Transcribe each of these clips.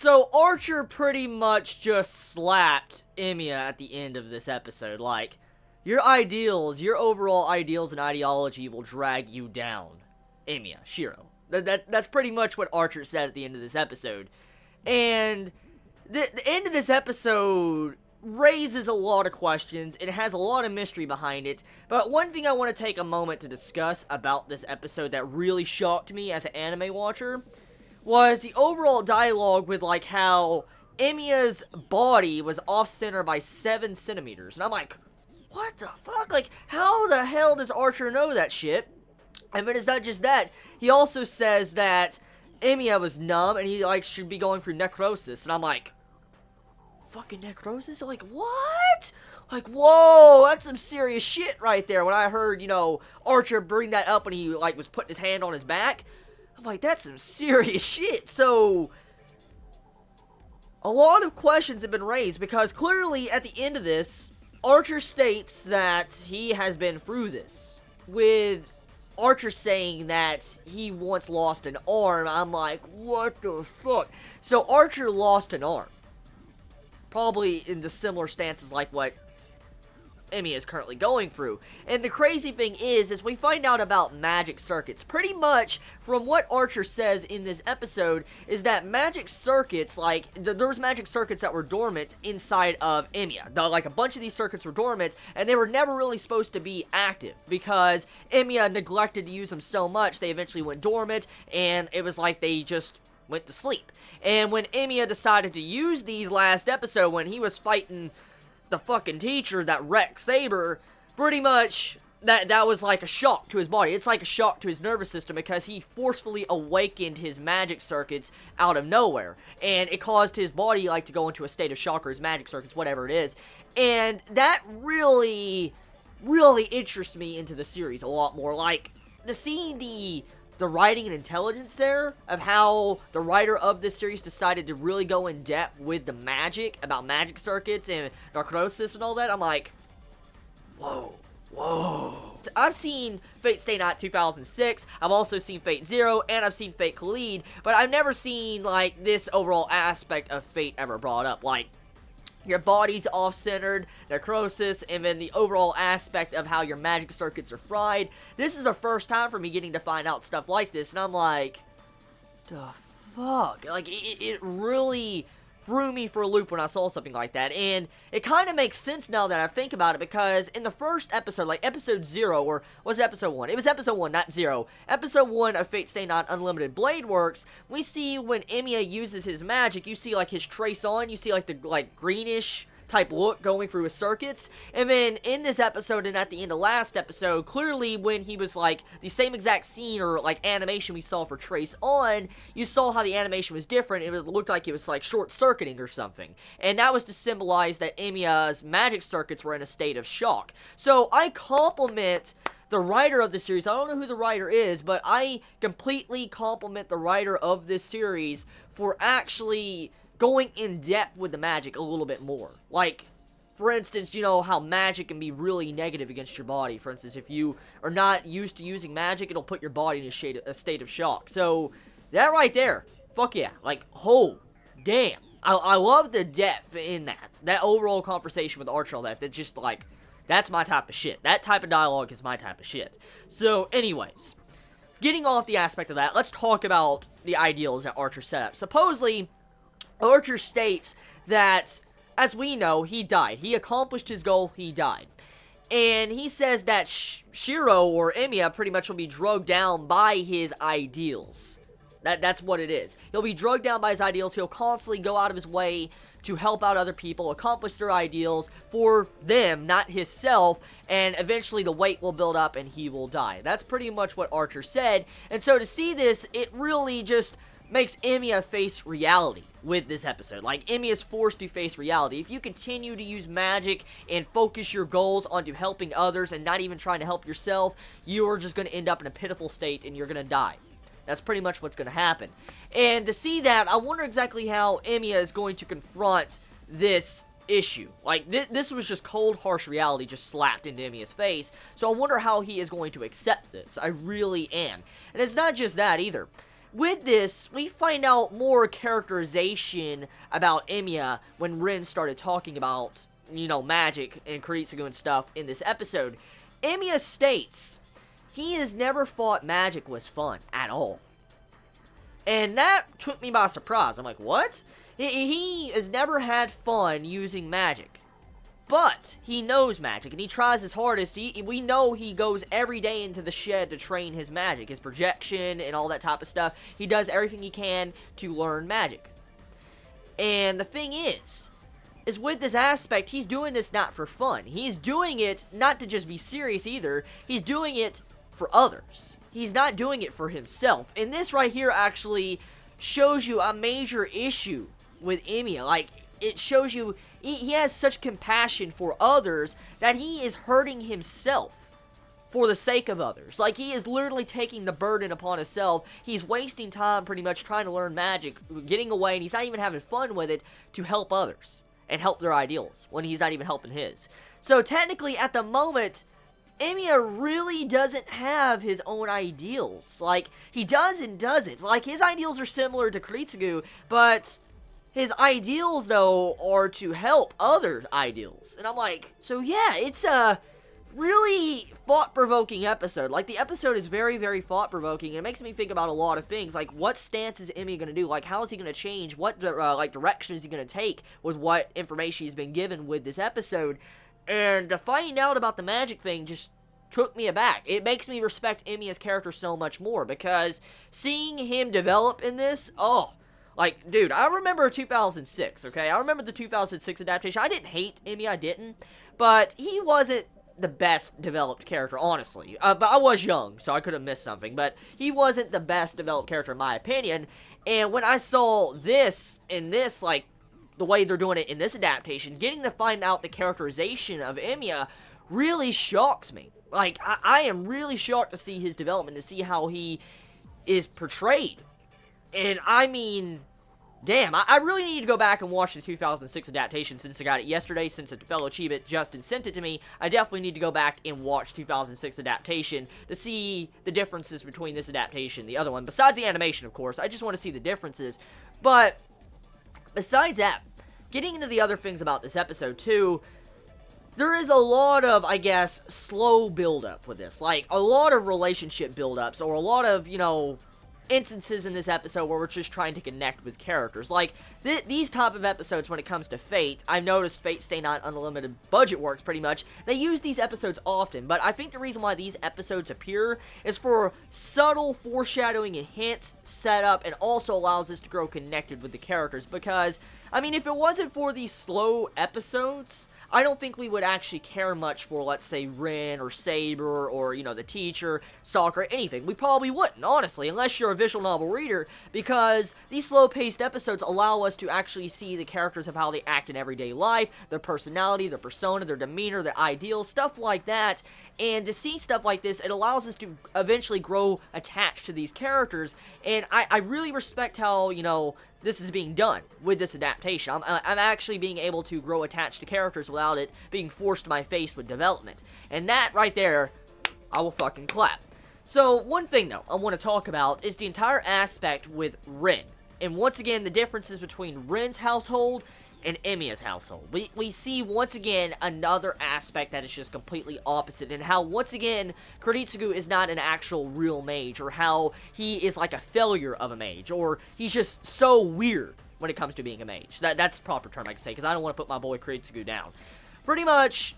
So Archer pretty much just slapped Emiya at the end of this episode. Like, your ideals, your overall ideals and ideology will drag you down, Emiya, Shiro. That's pretty much what Archer said at the end of this episode. And the end of this episode raises a lot of questions. It has a lot of mystery behind it. But one thing I want to take a moment to discuss about this episode that really shocked me as an anime watcher was the overall dialogue with, like, how Emiya's body was off-center by 7 centimeters. And I'm like, what the fuck? Like, how the hell does Archer know that shit? And then it's not just that. He also says that Emiya was numb and he, like, should be going through necrosis. And I'm like, fucking necrosis? Like, what? Like, whoa, that's some serious shit right there. When I heard, you know, Archer bring that up when he, like, was putting his hand on his back, I'm like, that's some serious shit. So, a lot of questions have been raised because clearly at the end of this, Archer states that he has been through this. With Archer saying that he once lost an arm, I'm like, what the fuck? So Archer lost an arm. Probably in the similar stances like what Emiya is currently going through. And the crazy thing is we find out about magic circuits. Pretty much, from what Archer says in this episode, is that magic circuits, like, there was magic circuits that were dormant inside of Emiya. Like, a bunch of these circuits were dormant, and they were never really supposed to be active, because Emiya neglected to use them so much, they eventually went dormant, and it was like they just went to sleep. And when Emiya decided to use these last episode, when he was fighting the fucking teacher that wrecked Saber, pretty much that was like a shock to his body. It's like a shock to his nervous system because he forcefully awakened his magic circuits out of nowhere, and it caused his body like to go into a state of shock, or his magic circuits, whatever it is. And that really interests me into the series a lot more. Like, to see the writing and intelligence there of how the writer of this series decided to really go in depth with the magic, about magic circuits and necrosis and all that, I'm like, whoa. I've seen Fate Stay Night 2006, I've also seen Fate Zero, and I've seen Fate Khalid, but I've never seen, like, this overall aspect of Fate ever brought up. Like, your body's off-centered, necrosis, and then the overall aspect of how your magic circuits are fried. This is the first time for me getting to find out stuff like this, and I'm like, the fuck? Like, it really threw me for a loop when I saw something like that, and it kind of makes sense now that I think about it, because in the first episode, like episode 0, or was it episode 1? It was episode 1, not 0. Episode 1 of Fate Stay Night Unlimited Blade Works, we see when Emiya uses his magic, you see like his trace on, you see like the greenish type look going through his circuits. And then in this episode and at the end of last episode, clearly when he was like the same exact scene or like animation we saw for Trace on, you saw how the animation was different. It looked like it was like short-circuiting or something, and that was to symbolize that Emiya's magic circuits were in a state of shock. So I compliment the writer of the series. I don't know who the writer is, but I completely compliment the writer of this series for actually going in depth with the magic a little bit more. Like, for instance, you know how magic can be really negative against your body. For instance, if you are not used to using magic, it'll put your body in a state of shock. So, that right there, fuck yeah. Like, oh, damn. I love the depth in that. That overall conversation with Archer, all that just like, that's my type of shit. That type of dialogue is my type of shit. So, anyways, getting off the aspect of that, let's talk about the ideals that Archer set up. Supposedly, Archer states that, as we know, he died. He accomplished his goal, he died. And he says that Shiro, or Emiya, pretty much will be drugged down by his ideals. That's what it is. He'll be drugged down by his ideals. He'll constantly go out of his way to help out other people, accomplish their ideals for them, not himself, and eventually the weight will build up and he will die. That's pretty much what Archer said. And so to see this, it really just makes Emiya face reality with this episode. Like, Emiya is forced to face reality. If you continue to use magic and focus your goals onto helping others and not even trying to help yourself, you are just going to end up in a pitiful state and you're going to die. That's pretty much what's going to happen. And to see that, I wonder exactly how Emiya is going to confront this issue. Like, this was just cold, harsh reality just slapped into Emiya's face. So I wonder how he is going to accept this. I really am. And it's not just that either. with this, we find out more characterization about Emiya when Rin started talking about, magic and Kuritsugu and stuff in this episode. Emiya states he has never thought magic was fun at all. And that took me by surprise. I'm like, what? He has never had fun using magic. But he knows magic, and he tries his hardest. We know he goes every day into the shed to train his magic, his projection, and all that type of stuff. He does everything he can to learn magic. And the thing is with this aspect, he's doing this not for fun. He's doing it not to just be serious either. He's doing it for others. He's not doing it for himself. And this right here actually shows you a major issue with Emiya. Like, it shows you he has such compassion for others that he is hurting himself for the sake of others. Like, he is literally taking the burden upon himself. He's wasting time pretty much trying to learn magic, getting away, and he's not even having fun with it to help others and help their ideals when he's not even helping his. So technically, at the moment, Emiya really doesn't have his own ideals. Like, he does and doesn't. Like, his ideals are similar to Kuritsugu, but his ideals, though, are to help other ideals. And I'm like, so yeah, it's a really thought-provoking episode. Like, the episode is very, very thought-provoking, and it makes me think about a lot of things. Like, what stance is Emiya going to do? Like, how is he going to change? What, direction is he going to take with what information he's been given with this episode? And to find out about the magic thing just took me aback. It makes me respect Emiya's character so much more, because seeing him develop in this, like, dude, I remember 2006, okay? I remember the 2006 adaptation. I didn't hate Emiya, I didn't, but he wasn't the best developed character, honestly. But I was young, so I could have missed something, but he wasn't the best developed character in my opinion. And when I saw this, like, the way they're doing it in this adaptation, getting to find out the characterization of Emiya really shocks me. Like, I am really shocked to see his development, to see how he is portrayed. And I mean, damn, I really need to go back and watch the 2006 adaptation since I got it yesterday, since a fellow Chibi, Justin, sent it to me. I definitely need to go back and watch 2006 adaptation to see the differences between this adaptation and the other one. Besides the animation, of course, I just want to see the differences. But besides that, getting into the other things about this episode, too, there is a lot of, I guess, slow build-up with this. Like, a lot of relationship build-ups, or a lot of, instances in this episode where we're just trying to connect with characters. Like, these type of episodes when it comes to Fate, I've noticed Fate Stay Night Unlimited Budget Works pretty much, they use these episodes often, but I think the reason why these episodes appear is for subtle foreshadowing and hints, setup, and also allows us to grow connected with the characters, because, I mean, if it wasn't for these slow episodes, I don't think we would actually care much for, let's say, Rin or Saber or, the teacher, Sakura, anything. We probably wouldn't, honestly, unless you're a visual novel reader, because these slow-paced episodes allow us to actually see the characters of how they act in everyday life, their personality, their persona, their demeanor, their ideals, stuff like that. And to see stuff like this, it allows us to eventually grow attached to these characters, and I really respect how, this is being done with this adaptation. I'm actually being able to grow attached to characters without it being forced to my face with development. And that right there, I will fucking clap. So, one thing though I want to talk about is the entire aspect with Rin. And once again, the differences between Rin's household and Emiya's household. We see once again another aspect that is just completely opposite, and how once again Kuritsugu is not an actual real mage, or how he is like a failure of a mage, or he's just so weird when it comes to being a mage. That's the proper term I can say, because I don't want to put my boy Kuritsugu down. Pretty much,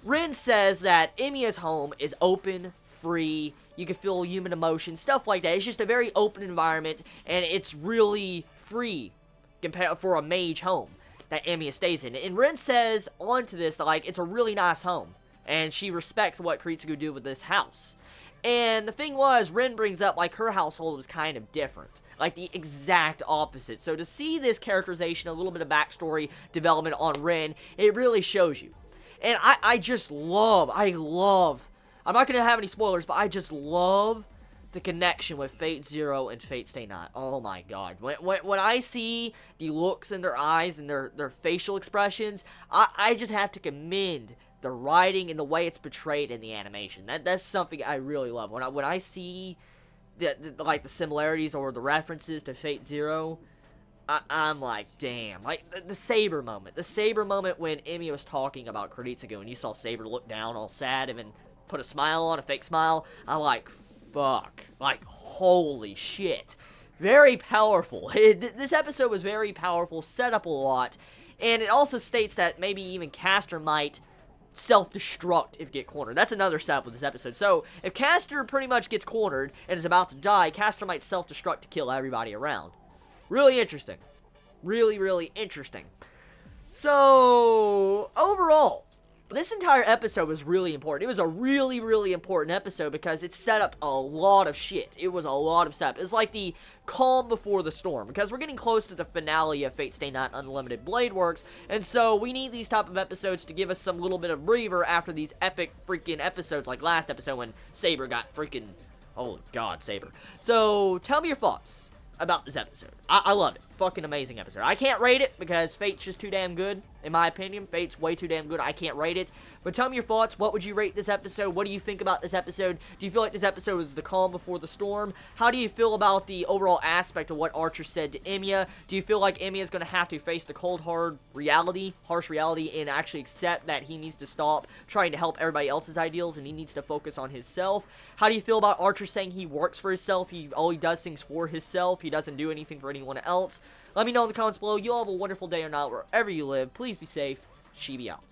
Rin says that Emiya's home is open, free, you can feel human emotion, stuff like that. It's just a very open environment, and it's really free compared for a mage home that Emiya stays in. And Rin says onto this, like, it's a really nice home, and she respects what Kuritsugu do with this house. And the thing was, Rin brings up, like, her household was kind of different. Like, the exact opposite. So to see this characterization, a little bit of backstory development on Rin, it really shows you. And I just love, I'm not going to have any spoilers, but I just love the connection with Fate Zero and Fate Stay Night. Oh my god. When I see the looks in their eyes and their facial expressions, I just have to commend the writing and the way it's portrayed in the animation. That's something I really love. When I see like the similarities or the references to Fate Zero, I'm like, damn. Like, the Saber moment. The Saber moment when Emi was talking about Kuritsugu and you saw Saber look down all sad and then put a smile on, a fake smile. I'm like, fuck. Like, holy shit. Very powerful. This episode was very powerful, set up a lot, and it also states that maybe even Castor might self-destruct if get cornered. That's another setup with this episode. So, if Castor pretty much gets cornered and is about to die, Castor might self-destruct to kill everybody around. Really interesting. Really, really interesting. So, overall, this entire episode was really important. It was a really, really important episode because it set up a lot of shit. It was a lot of setup. It was like the calm before the storm, because we're getting close to the finale of Fate Stay Night Unlimited Blade Works, and so we need these type of episodes to give us some little bit of breather after these epic freaking episodes, like last episode when Saber got freaking... Oh, God, Saber. So, tell me your thoughts about this episode. I loved it. Fucking amazing episode. I can't rate it because Fate's just too damn good, in my opinion. Fate's way too damn good. I can't rate it. But tell me your thoughts. What would you rate this episode? What do you think about this episode? Do you feel like this episode was the calm before the storm? How do you feel about the overall aspect of what Archer said to Emiya? Do you feel like Emiya is going to have to face the cold, hard reality, harsh reality, and actually accept that he needs to stop trying to help everybody else's ideals and he needs to focus on himself? How do you feel about Archer saying he works for himself? All he does things for himself. He doesn't do anything for anyone else. Let me know in the comments below. You all have a wonderful day or night wherever you live. Please be safe. Chibi out.